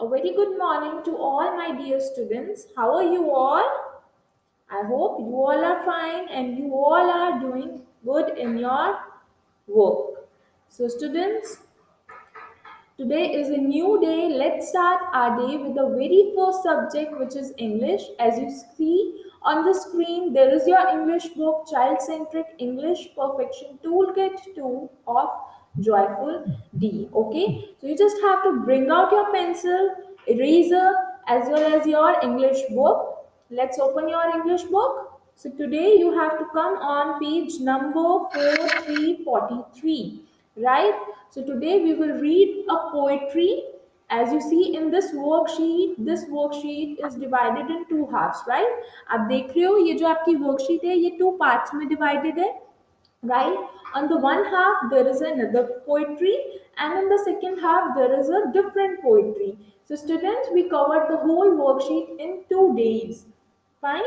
A very good morning to all my dear students. How are you all? I hope you all are fine and you all are doing good in your work. So, students, today is a new day. Let's start our day with the very first subject, which is English. As you see on the screen, there is your English book, Child Centric English Perfection Toolkit 2 of Joyful D. Okay, so you just have to bring out your pencil, eraser, as well as your English book. Let's open your English book. So today you have to come on page number 4343, right? So today we will read a poetry. As you see in this worksheet is divided in two halves, right? आप देख रहे हो ये जो आपकी worksheet है ये two parts में divided है, right? On the one half there is another poetry and in the second half there is a different poetry. So students, we covered the whole worksheet in 2 days. Fine,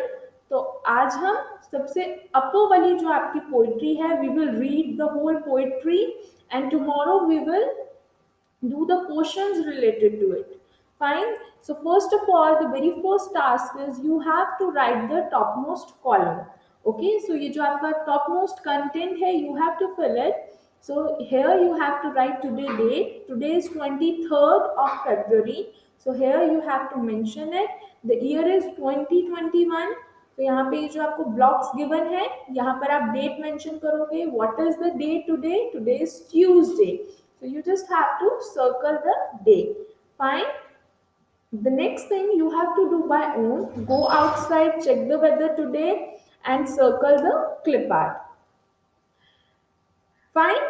तो आज हम सबसे अपर वाली जो आपकी poetry है, we will read the whole poetry and tomorrow we will do the questions related to it. Fine. So first of all, the very first task is you have to write the topmost column. Okay, so ये जो आपका topmost content है, you have to fill it. So here you have to write today date. Today is 23rd of February. So here you have to mention it. The year is 2021. तो यहाँ पे जो आपको blocks given है, यहाँ पर आप डेट मेंशन करोगे. What is the day today? Today is Tuesday. So you just have to circle the day. Fine. The next thing you have to do by own, go outside, check the weather today and circle the clip art. Fine.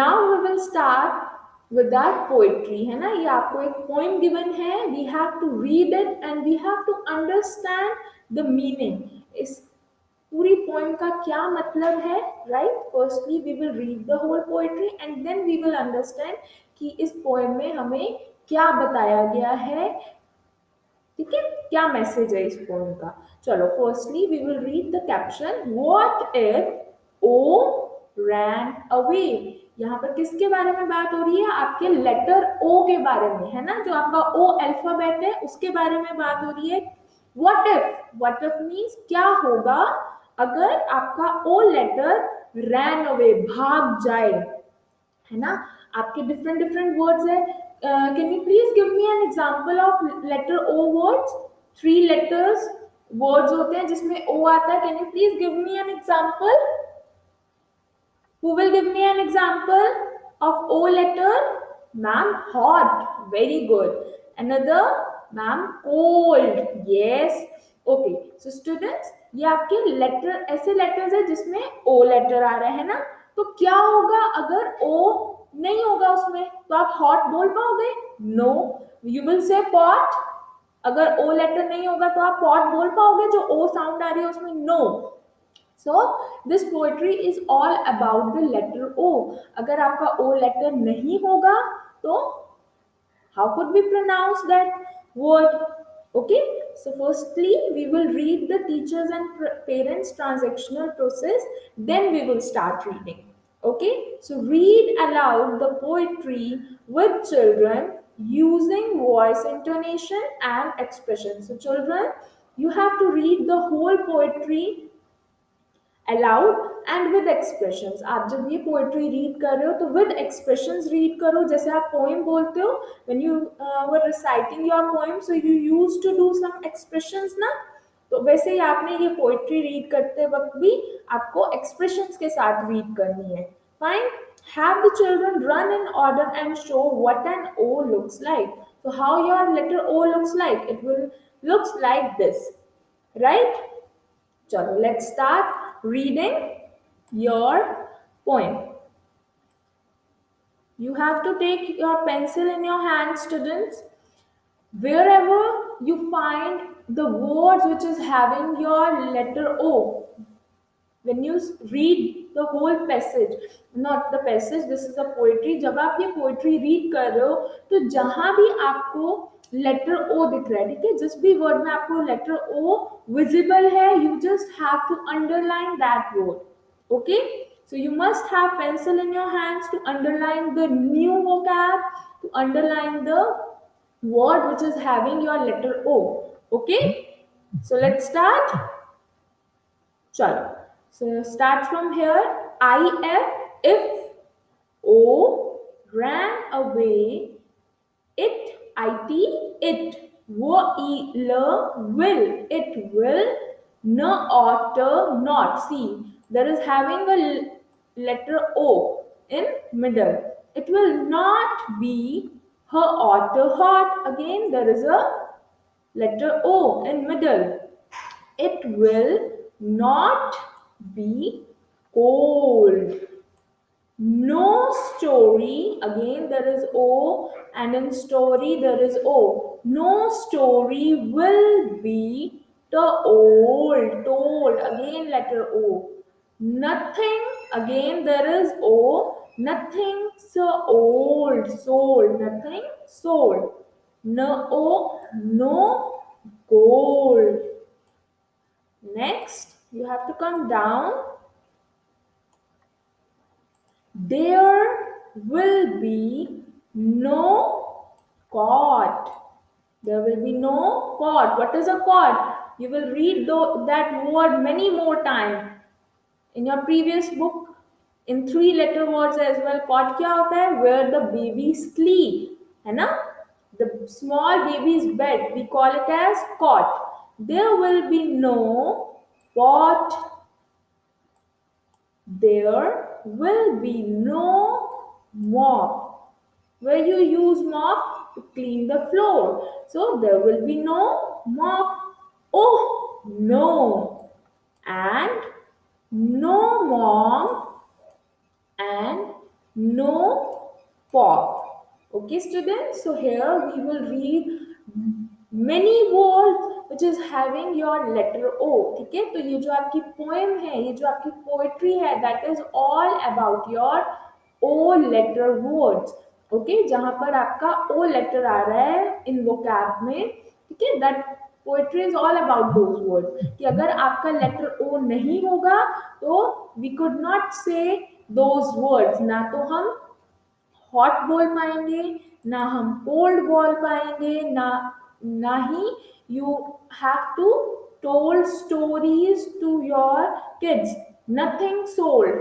Now we will start with that poetry. है ना, ये आपको एक poem given है. We have to read it and we have to understand the meaning. इस पूरी poem का क्या मतलब है, right? Firstly we will read the whole poetry and then we will understand कि इस पोएम में हमें क्या बताया गया है. ठीक है, क्या मैसेज है इस पोएम का. चलो, firstly we will read the caption. What if O ran away. यहाँ पर किसके बारे में बात हो रही है? आपके लेटर ओ के बारे में, है ना. जो आपका ओ अल्फाबेट है उसके बारे में बात हो रही है. व्हाट इफ मीन्स क्या होगा अगर आपका ओ लेटर रैन अवे, भाग जाए, है ना. आपके डिफरेंट डिफरेंट वर्ड्स है. Can you please give me an example of letter O words? 3 letters words होते हैं जिसमें ओ आता है. Can you please give me an example? Who will give me an example of O letter? Ma'am, hot. Very good. Another? Ma'am, cold. Yes. Okay. So students, ये आपके letter, ऐसे letters है जिसमें O लेटर आ रहा है ना. तो क्या होगा अगर O नहीं होगा उसमें? तो आप hot बोल पाओगे? No. You will say pot. अगर O लेटर नहीं होगा तो आप pot बोल पाओगे जो O साउंड आ रही है उसमें? No. So this poetry is all about the letter O. अगर आपका O letter नहीं होगा तो how could we pronounce that word? Okay, so firstly we will read the teachers and parents transactional process, then we will start reading. Okay, so read aloud the poetry with children using voice intonation and expression. So children, you have to read the whole poetry allowed and with expressions. आप जब ये poetry read कर रहे हो तो with expressions read करो. जैसे आप पोएम बोलते हो, when you were reciting your poem, so you used to do some expressions ना. तो वैसे ही आपने ये पोएट्री रीड करते वक्त भी आपको एक्सप्रेशंस के साथ रीड करनी है. Fine. Have the children run in order and show what an O looks like. So how your letter O looks like? It will looks like this, right? Chalo, let's start reading your poem. You have to take your pencil in your hand, students. Wherever you find the words which is having your letter O, when you read the whole passage, not the passage, this is a poetry. जब आप ये poetry read कर रहे हो तो जहां भी आपको लेटर ओ दिख रहा है, ठीक है, जिस भी वर्ड में आपको लेटर ओ विजिबल है, you just have to underline that word. Okay, so you must have pencil in your hands to underline the new vocab, to underline the word which is having your letter O. Okay, so let's start. Chalo. So start from here. If O ran away, it will no otter not. See, there is having a letter O in middle. It will not be her otter hot. Again there is a letter O in middle. It will not be cold. No story, again there is O, and in story there is O. No story will be the told, again letter O. Nothing, again there is O. Nothing so old, sold, nothing sold. No O, no gold. Next, you have to come down. There will be no caught. There will be no caught. What is a caught? You will read that word many more times. In your previous book, in 3 letter words as well. Caught क्या होता है? Where the baby sleep, है ना? The small baby's bed. We call it as cot. There will be no pot. There will be no mop. Where you use mop to clean the floor. So there will be no mop. Oh no. And no mom and no pop. Okay students, so here we will read many words which is having your letter O. ठीक है, तो ये जो आपकी poem है, ये जो आपकी poetry है, that is all about your O letter words. Okay, जहाँ पर आपका O letter आ रहा है in vocab में, ठीक है, that poetry is all about those words. कि अगर आपका letter O नहीं होगा तो we could not say those words. ना तो हम हॉट बोल पाएंगे, ना हम कोल्ड बोल पाएंगे, ना ही you have to told stories to your kids. Nothing sold,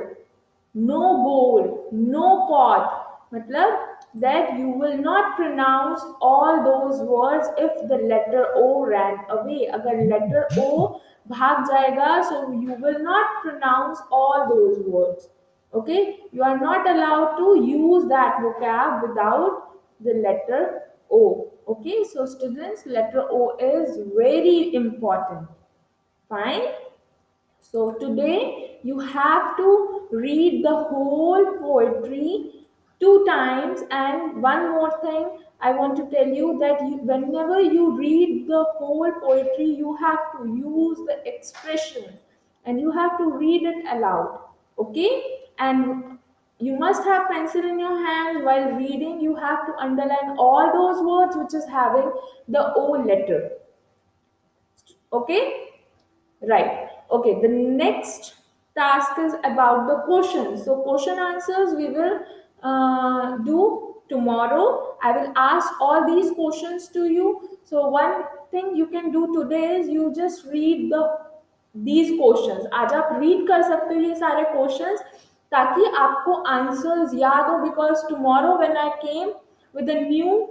no gold, no cot. मतलब that you will not pronounce all those words if the letter O ran away. अगर letter O भाग जाएगा, so you will not pronounce all those words. Okay, you are not allowed to use that vocab without the letter O. Okay, so students, letter O is very important. Fine. So today you have to read the whole poetry 2 times, and one more thing I want to tell you that whenever you read the whole poetry, you have to use the expression and you have to read it aloud. Okay, and you must have pencil in your hand while reading. You have to underline all those words which is having the O letter. Okay. Right. Okay. The next task is about the questions. So question answers we will do tomorrow. I will ask all these questions to you. So one thing you can do today is you just read these questions. आज आप read कर सकते हो ये सारे questions ताकि आपको answers याद हो, because tomorrow when I came with a new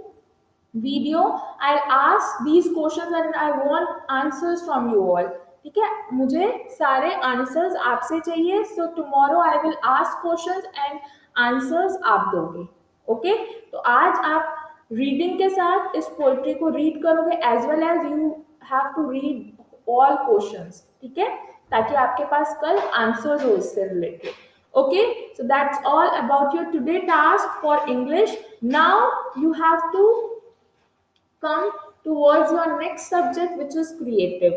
video, I'll ask these questions and I want answers from you all. ठीक है, मुझे सारे आंसर्स आपसे चाहिए. So tomorrow I will ask questions and answers आप दोगे. ओके, तो आज आप रीडिंग के साथ इस पोएट्री को रीड करोगे as well as you have to read all questions. ठीक है, ताकि आपके पास कल आंसर्स हो इससे related. Okay, so that's all about your today task for English. Now you have to come towards your next subject, which is creative.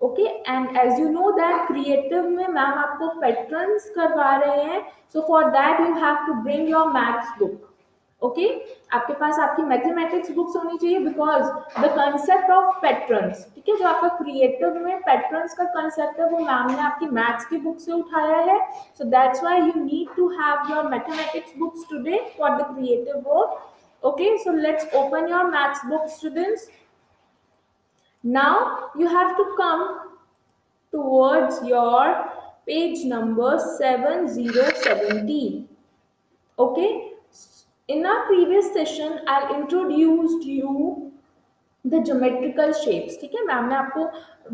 Okay, and as you know that creative में ma'am आपको patterns करवा रहे हैं. So for that you have to bring your maths book. Okay, आपके पास आपकी mathematics books होनी चाहिए, because the concept of patterns, ठीक है, जो आपका क्रिएटिव में पैटर्न्स का कंसेप्ट है वो मैम ने आपकी मैथ्स की बुक से उठाया है. So that's why you need to have your mathematics books today for the creative work. Okay, so let's open your maths book, students. Now you have to come towards your page number 7070. Okay, in our previous session I introduced you the geometrical shapes. ठीक है, ma'am ने आपको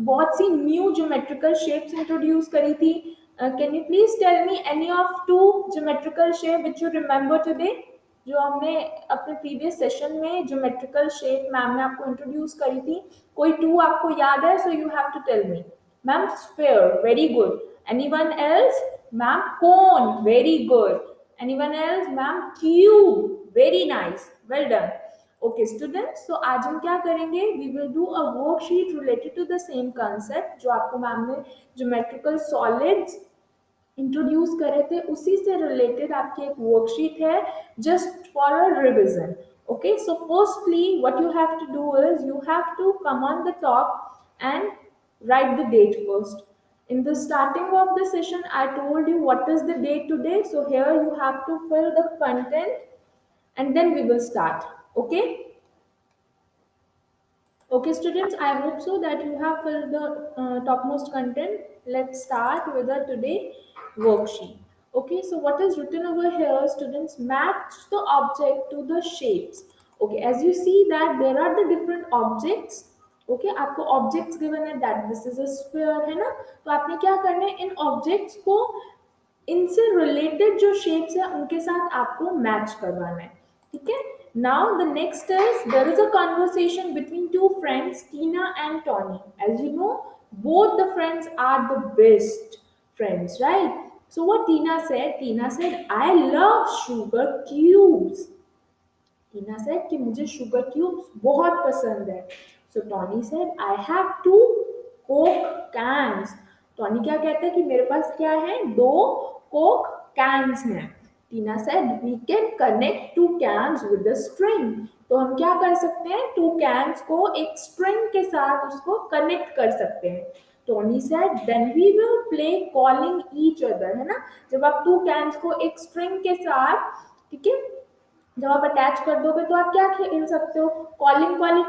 बहुत सी new geometrical shapes introduce करी थी. Can you please tell me any of two geometrical shape which you remember today, जो हमने अपने प्रीवियस सेशन में ज्योमेट्रिकल शेप मैम ने आपको इंट्रोड्यूस करी थी. कोई टू आपको याद है? So you have to tell me. Ma'am sphere, very good. Anyone else? Ma'am cone, very good. Anyone else? Ma'am cube, very nice, well done. Okay students, तो आज हम क्या करेंगे? We will do a worksheet related to the same concept जो आपको ma'am ने geometrical solids introduce करे थे, उसी से रिलेटेड आपकी एक वर्कशीट है, just for a revision. Okay, so firstly what you have to do is you have to come on the top and write the date first. In the starting of the session I told you what is the date today, so here you have to fill the content and then we will start. Okay, okay students, I hope so that you have filled the topmost content. Let's start with the today worksheet. Okay, so what is written over here, students? Match the object to the shapes. Okay, as you see that there are the different objects. Okay आपको objects given है that this is a sphere, है ना? तो आपने क्या करना है, इन objects को इनसे रिलेटेड जो शेप्स है उनके साथ आपको मैच करवाना है. ठीक है, now the next is there is a conversation between two friends, Tina and Tony. As you know, both the friends are the best friends, right? So what Tina said? Tina said, I love sugar cubes. Tina said कि मुझे sugar cubes बहुत पसंद है. So Tony said, I have two Coke cans. Tony क्या कहता है कि मेरे पास क्या है? दो कोक कैन्स हैं. Tina said, we can connect two cans with a string. तो हम क्या कर सकते हैं? टू कैन्स को एक स्ट्रिंग के साथ उसको कनेक्ट कर सकते हैं. Tony said, then we will play calling each other, है ना? जब आप टू कैन्स को एक स्ट्रिंग के साथ, ठीक है, जब आप अटैच कर दोगे तो आप क्या खेल सकते हो? कॉलिंग कॉलिंग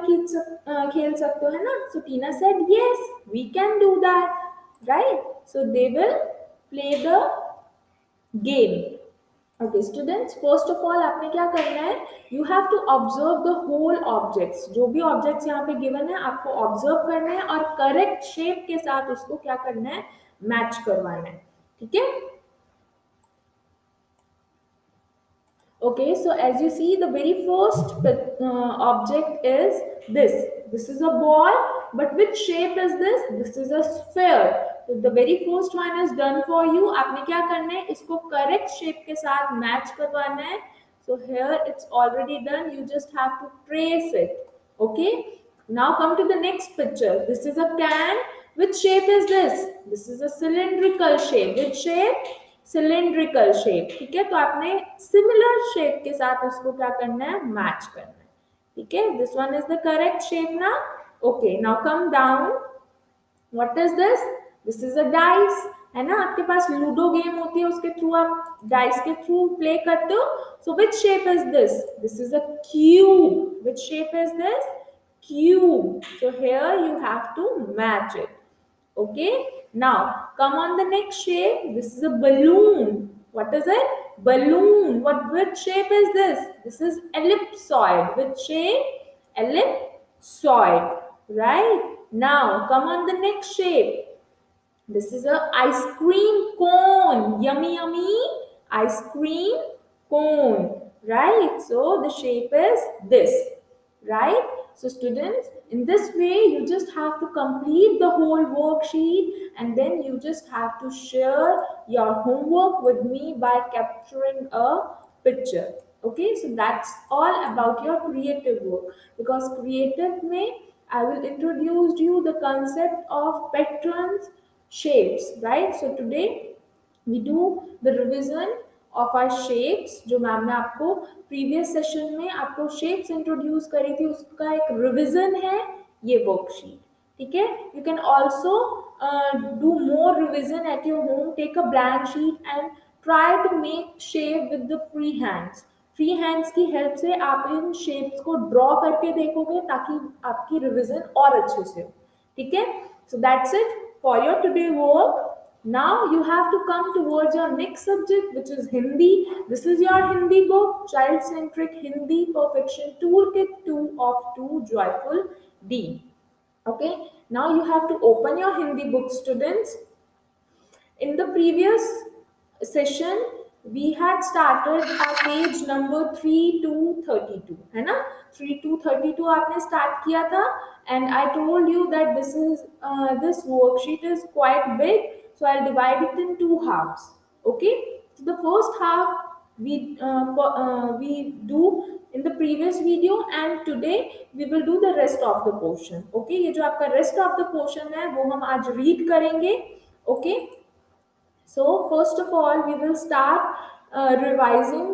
खेल सकते हो, है ना? So Tina said, yes we can do that, right? So they will play the game. Okay students, first of all आपने क्या करना है? You have to observe the whole objects. जो भी ऑब्जेक्ट्स यहाँ पे गिवन है आपको ऑब्जर्व करना है और करेक्ट शेप के साथ उसको क्या करना है? मैच करवाना है. ठीक है. Okay, so as you see, the very first object is this. This is a ball, but which shape is this? This is a sphere. So the very first one is done for you. आपने क्या करना है? इसको correct shape के साथ match करवाना है. So here it's already done. You just have to trace it. Okay. Now come to the next picture. This is a can. Which shape is this? This is a cylindrical shape. Which shape? Cylindrical shape. ठीक है, तो आपने similar shape के साथ उसको क्या करना है? मैच करना है. ठीक है, this one is the correct shape ना. Okay, now come down. What is this? This is a dice, है ना? आपके पास लूडो गेम होती है, उसके थ्रू आप डाइस के थ्रू प्ले करते हो. So which shape is this? This is a cube. Which shape is this? Cube. So here you have to match it. Okay, now come on the next shape. This is a balloon. What is it? Balloon. Which shape is this? This is ellipsoid. Which shape? Ellipsoid. Right? Now come on the next shape. This is a ice cream cone. Yummy yummy ice cream cone. Right? So the shape is this. Right? So students, in this way you just have to complete the whole worksheet and then you just have to share your homework with me by capturing a picture. Okay, so that's all about your creative work, because creative may I will introduce you the concept of patterns, shapes, right? So today we do the revision of our shapes. जो ma'am ने आपको previous session में आपको shapes introduce करी थी, उसका एक revision है ये वर्कशीट. ठीक है, you can also do more revision at your home. Take a blank sheet and try to make shape with the free hands. Free hands की हेल्प से आप इन शेप्स को ड्रॉ करके देखोगे ताकि आपकी रिवीजन और अच्छे से हो, ठीक है। So that's it for your today work. Now you have to come towards your next subject, which is Hindi. This is your Hindi book, Child Centric Hindi Perfection Toolkit 2 of 2 Joyful D. Okay, now you have to open your Hindi book, students. In the previous session, we had started at page number 3 to 32, है ना? 3 to 32 आपने start किया था, and I told you that this worksheet is quite big, so I'll divide it in two halves. Okay, so the first half we do in the previous video, and today we will do the rest of the portion. Okay, ये जो आपका rest of the portion है वो हम आज read करेंगे. Okay, so first of all we will start revising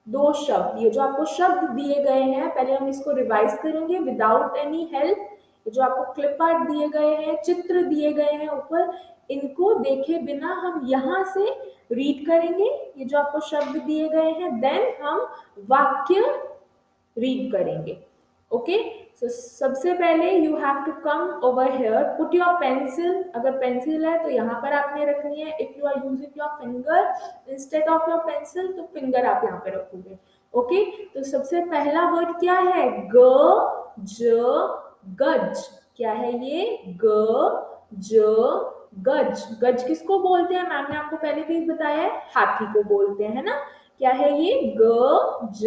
दो शब्द. ये जो आपको शब्द दिए गए हैं पहले हम इसको रिवाइज करेंगे विदाउट एनी हेल्प. ये जो आपको क्लिप आर्ट दिए गए हैं, चित्र दिए गए हैं ऊपर, इनको देखे बिना हम यहाँ से रीड करेंगे. ये जो आपको शब्द दिए गए हैं, देन हम वाक्य रीड करेंगे. ओके, सो सबसे पहले you have to come over here, put your pencil. अगर पेंसिल है तो यहाँ पर आपने रखनी है. If you are using your finger instead of your pencil तो फिंगर आप यहाँ पे रखोगे. ओके, तो सबसे पहला वर्ड क्या है? ग ज गज. क्या है ये? ग ज गज. गज किसको बोलते हैं? मैम ने आपको पहले भी बताया है, हाथी को बोलते हैं, है ना? क्या है ये? ग ज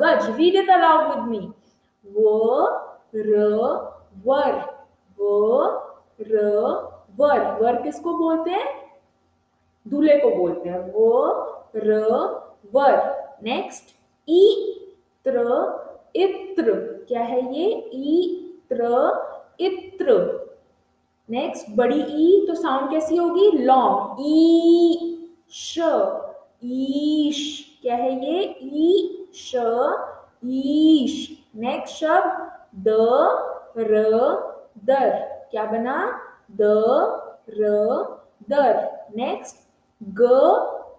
गज. Read it allowed with me. व र वर. व र वर. वर किसको बोलते हैं? दूल्हे को बोलते हैं. व र वर. नेक्स्ट, ई त्र इत्र. क्या है ये? ई त्र इत्र. नेक्स्ट, बड़ी ई तो साउंड कैसी होगी? लॉन्ग. ई श ईश. क्या है ये? ई श ईश. नेक्स्ट शब्द द र दर. क्या बना? The raw there. नेक्स्ट, ग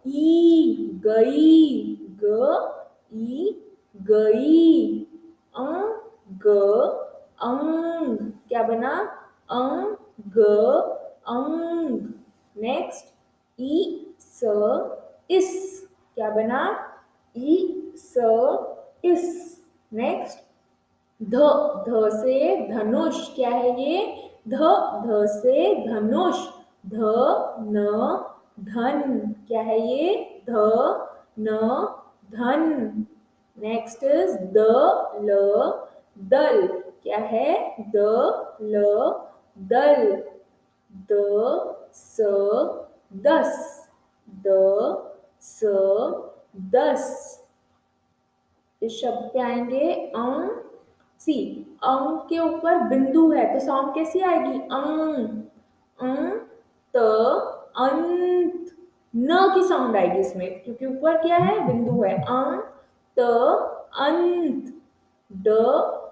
ई गई. ग ई गई. ग अंग. क्या बना? अंग अंग. नेक्स्ट, ई स इस. क्या बना? ई स इस. नेक्स्ट, ध ध से धनुष. क्या है ये? ध ध से धनुष. ध न धन. क्या है ये? ध न धन. नेक्स्ट इज द ल दल. क्या है? द ल दल. द स दस. द स दस. इस शब्द पे आएंगे अंग. सी, अंग के ऊपर बिंदु है तो साउंड कैसी आएगी? अंग. अंग त अंत. न की साउंड आएगी इसमें क्योंकि ऊपर क्या है? बिंदु है. अंग त अंत. ड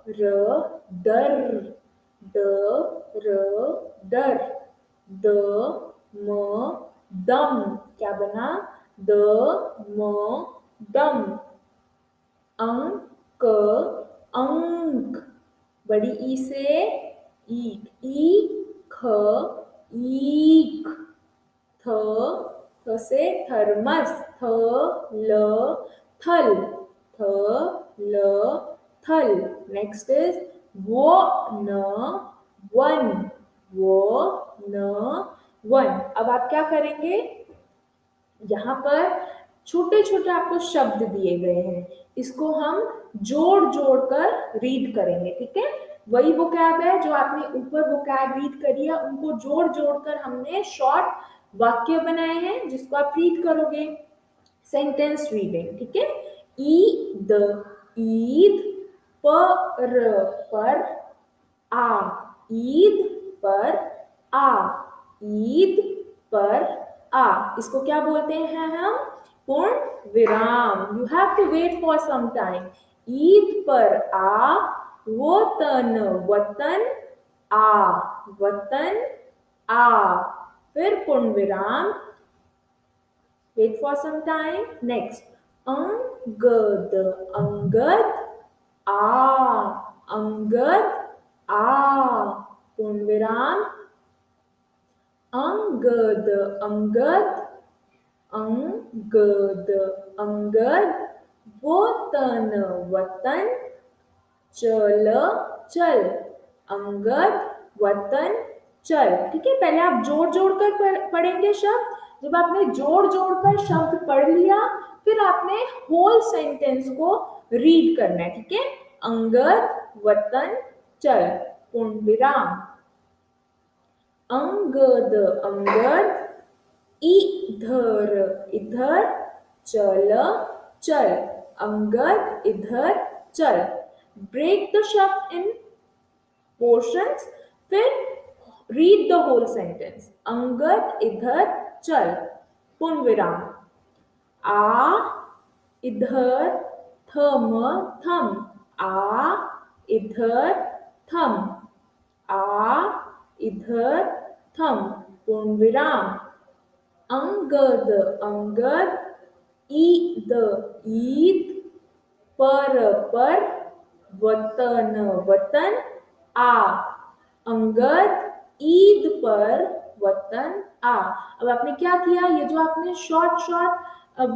र डर. ड र डर. द म दम. क्या बना? द म दम. अंक अंक. बड़ी ई से ईक. ई ख ईक. थ थ से थर्मस. थ ल थल. थ ल थल. नेक्स्ट इज वो न वन. वो न वन. अब आप क्या करेंगे? यहाँ पर छोटे छोटे आपको शब्द दिए गए हैं, इसको हम जोड़ जोड़ कर रीड करेंगे. ठीक है, वही वोकैब है जो आपने ऊपर वोकैब रीड करी है, उनको जोड़ जोड़ कर हमने शॉर्ट वाक्य बनाए हैं जिसको आप रीड करोगे. Sentence reading. ठीक है, ईद ईद. पर आ. ईद पर आ. ईद पर आ. इसको क्या बोलते हैं हम? पूर्ण विराम. You have to wait for some time. Eid पर आ. वतन वतन आ. वतन आ. फिर पूर्ण विराम. Wait for some time. Next, Angad, Angad, आ, अंगद, आ, पूर्ण विराम, अंगद, अंगद, अंगद, अंगद, वतन, वतन, चल, चल, अंगद, वतन, चल। ठीक है, पहले आप जोड़ जोड़ कर पढ़ेंगे शब्द। जब आपने जोड़ जोड़ कर शब्द पढ़ लिया, फिर आपने होल सेंटेंस को रीड करना है। ठीक है, अंगद, वतन, चल, पूर्ण विराम, अंगद, अंगद, इधर, इधर, चल, चल, अंगद, इधर, चल। ब्रेक द शब्द इन पोर्शंस, फिर read the whole sentence. Angad, इधर, चल, पूर्ण विराम, आ, इधर, थम, थम, आ, इधर, थम, आ, इधर, थम, पूर्ण विराम, अंगद, अंगद, ईद, ईद, पर, वतन, वतन, आ, अंगद, ईद पर, वतन, आ। अब आपने क्या किया, ये जो आपने शॉर्ट शॉर्ट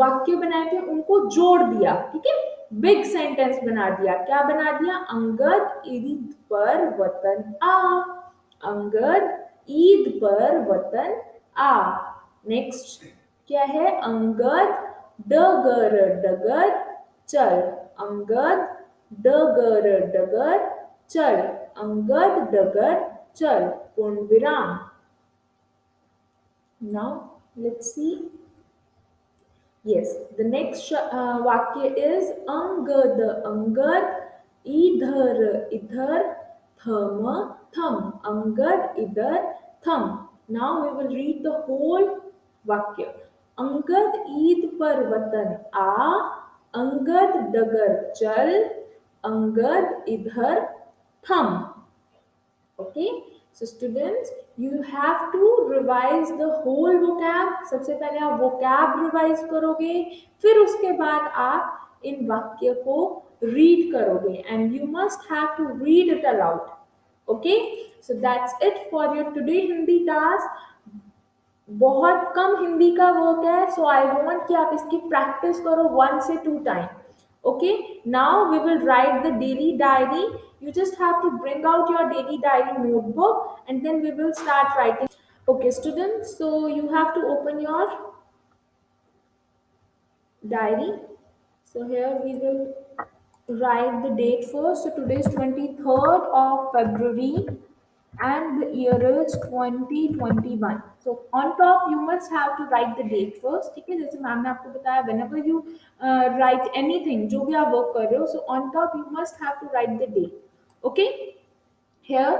वाक्य बनाए थे उनको जोड़ दिया। ठीक है, बिग सेंटेंस बना दिया। क्या बना दिया, अंगद ईद पर वतन आ, अंगद ईद पर वतन आ। नेक्स्ट क्या है, अंगद डगर, डगर, चल, अंगद डगर, डगर, चल, अंगद डगर, चल, पूर्ण विराम। Now let's see. Yes, the next vakya is angad, angad, idhar, idhar, tham, tham, angad, idhar, tham. Now we will read the whole vakya. Angad Eid पर वतन आ, अंगद डगर चल, अंगद इधर थम। Okay, so students, you have to revise the whole vocab. सबसे पहले आप vocab revise करोगे, फिर उसके बाद आप इन वाक्य को read करोगे, and you must have to read it aloud. Okay, so that's it for your today Hindi task. बहुत कम हिंदी का वर्क है, सो आई वांट कि आप इसकी प्रैक्टिस करो 1 से 2 time. Okay, now we will write the daily diary. You just have to bring out your daily diary notebook and then we will start writing. Okay students, so you have to open your diary. So here we will write the date first. So today is 23rd of February and the year is 2021. So on top you must have to write the date first. ठीक है, जैसे ma'am ने आपको बताया, whenever you write anything, जो भी आप work कर रहे हो, so on top you must have to write the date. Okay, here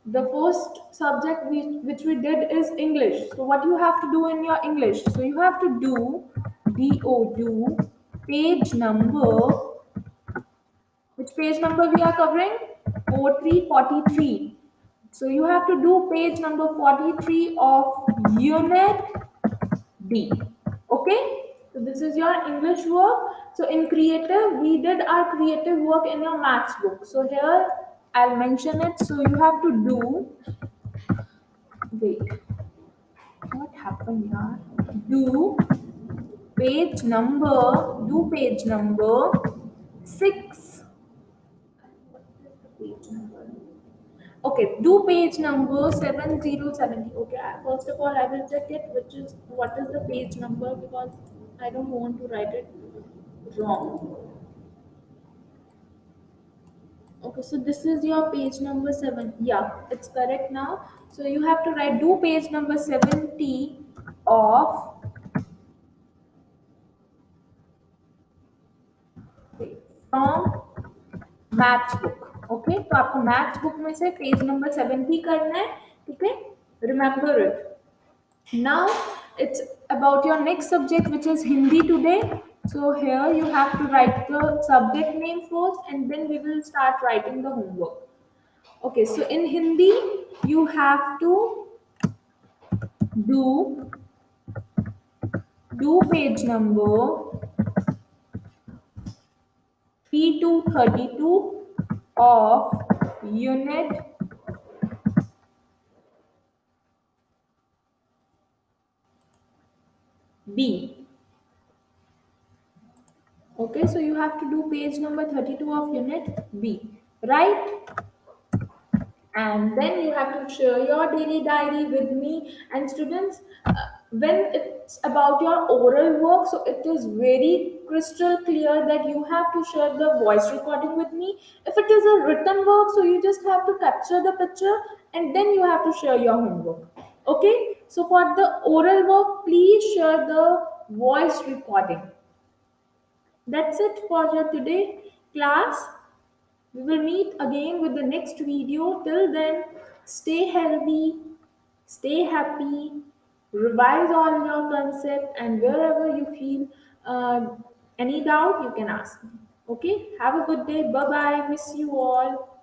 the first subject which we did is English. So what you have to do in your English, so you have to do page number. Which page number we are covering? 4343. So you have to do page number 43 of unit D. Okay? So this is your English work. So in creative, we did our creative work in your maths book. So here I'll mention it. So you have to do, wait, what happened here? Do page number 6. Page number. Okay, do page number 7070. Okay, first of all, I will check it, which is what is the page number, because I don't want to write it wrong. Okay, so this is your page number 7. Yeah, it's correct now. So you have to write do page number 70 of from maths book. Okay, तो आपको maths book में से page number 70 करना है। ठीक है, remember it. Now it's about your next subject which is Hindi today. So here you have to write the subject name first and then we will start writing the homework. Okay, so in Hindi you have to do page number P232 of Unit B. Okay, so you have to do page number 32 of Unit B, right? And then you have to share your daily diary with me. And students, when it's about your oral work, so it is very crystal clear that you have to share the voice recording with me. If it is a written work, so you just have to capture the picture and then you have to share your homework. Okay, so for the oral work, please share the voice recording. That's it for your today class. We will meet again with the next video. Till then, stay healthy, stay happy, revise all your concept, and wherever you feel any doubt, you can ask me. Okay, have a good day. Bye bye. Miss you all.